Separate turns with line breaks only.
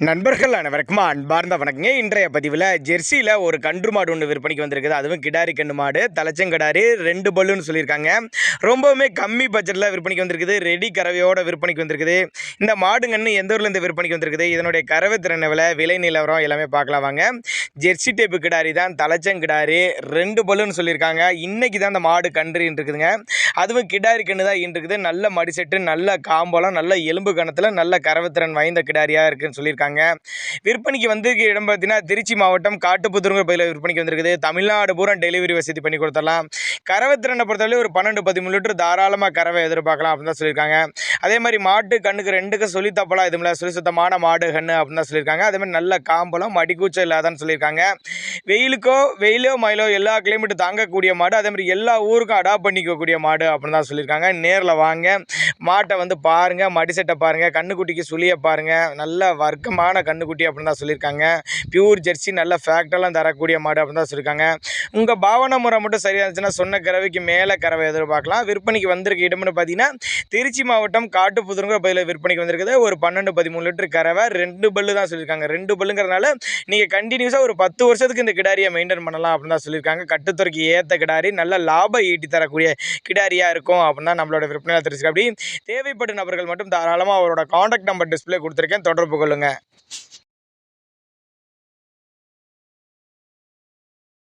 நண்பர்கள் அனைவருக்கும் அன்பார்ந்த வணக்கங்க. இன்றைய பதிவில் ஜெர்சியில் ஒரு கன்று மாடு ஒன்று விற்பனைக்கு வந்திருக்குது. அதுவும் கிடாரி கன்று மாடு, தலைச்சங்கிடாரி, 2 பல்லுன்னு சொல்லியிருக்காங்க. ரொம்பவுமே கம்மி பட்ஜெட்டில் விற்பனைக்கு வந்திருக்குது. ரெடி கறவையோட விற்பனைக்கு வந்திருக்குது. இந்த மாடுங்கன்னு எந்த ஊர்லேருந்து விற்பனைக்கு வந்திருக்குது, இதனுடைய கறவை திறனை விலை நிலவரம் எல்லாமே பார்க்கலாம் வாங்க. ஜெர்சி டைப்பு கிடாரி தான், தலைச்சங்கிடாரி, 2 பல்லுன்னு சொல்லியிருக்காங்க. இன்னைக்கு தான் அந்த மாடு கன்று இருக்குதுங்க. அதுவும் கிடாரி கன்று தான் இருக்குது. நல்ல மடிசெட்டு, நல்ல காம்பலம், நல்ல எலும்பு கணத்தில் நல்ல கறவை திறன் வாய்ந்த கிடாரியாக இருக்குதுன்னு சொல்லியிருக்காங்க. விற்பனைக்கு வந்து இடம் பார்த்தீங்கன்னா திருச்சி மாவட்டம் காட்டுப்புத்தூருங்கிற பகுதியில் விற்பனைக்கு வந்திருக்குது. தமிழ்நாடு பூரா டெலிவரி வசதி பண்ணி கொடுத்துடலாம். கறவை திறனை பொறுத்தவரை ஒரு 12-13 லிட்டர் தாராளமாக கறவை எதிர்பார்க்கலாம் அப்படின்னு தான் சொல்லியிருக்காங்க. அதே மாதிரி மாட்டு கண்ணுக்கு 2க்கும் சொல்லி தப்பலாம் இதுமில்ல, சொல்லி சுத்தமான மாடு கண்ணு அப்படின்னு தான் சொல்லியிருக்காங்க. அதே மாதிரி நல்ல காம்பலம், மடிக்கூச்சம் இல்லாதான்னு சொல்லியிருக்காங்க. வெயிலோ மயிலோ எல்லா கிளைமேட்டும் தாங்கக்கூடிய மாடு, அதே மாதிரி எல்லா ஊருக்கும் அடாப்ட் பண்ணிக்கக்கூடிய மாடு அப்படின்னு தான் சொல்லியிருக்காங்க. நேரில் வாங்க, மாட்டை வந்து பாருங்கள், மடிசெட்டை பாருங்கள், கண்ணுக்குட்டிக்கு சுழியை பாருங்கள். நல்ல வர்க்கமான கண்ணுக்குட்டி அப்படின்னு தான் சொல்லியிருக்காங்க. பியூர் ஜெர்சி, நல்ல ஃபேக்டெல்லாம் தரக்கூடிய மாடு அப்படின்னு தான் சொல்லியிருக்காங்க. உங்கள் பாவனை முறை மட்டும் சரியாக இருந்துச்சுன்னா சொன்ன கறவைக்கு மேலே கறவை எதிர்பார்க்கலாம். விற்பனைக்கு வந்திருக்க இடம்னு பார்த்தீங்கன்னா திருச்சி மாவட்டம் காட்டுப்புதூருங்கிற பகுதியில் விற்பனைக்கு வந்திருக்குது. ஒரு 12-13 லிட்டர் கறவை, 2 பல்லு தான் சொல்லியிருக்காங்க. 2 பல்லுங்கிறதுனால நீங்கள் கண்டினியூஸாக ஒரு 10 வருஷத்துக்கு இந்த கிடாரியை மெயின்டைன் பண்ணலாம் அப்படின்னு தான் சொல்லியிருக்காங்க. கட்டுத்துறைக்கு ஏற்ற கிடாரி, நல்ல லாபம் ஈட்டி தரக்கூடிய கிடாரியாக இருக்கும் அப்படின்னு தான் நம்மளோட விற்பனையாக தெரிஞ்சுக்க. அப்படி தேவைப்படும் நபர்கள் மட்டும் தாராளமாக அவரோட காண்டாக்ட் நம்பர் டிஸ்பிளே கொடுத்துருக்கேன், தொடர்பு கொள்ளுங்கள்.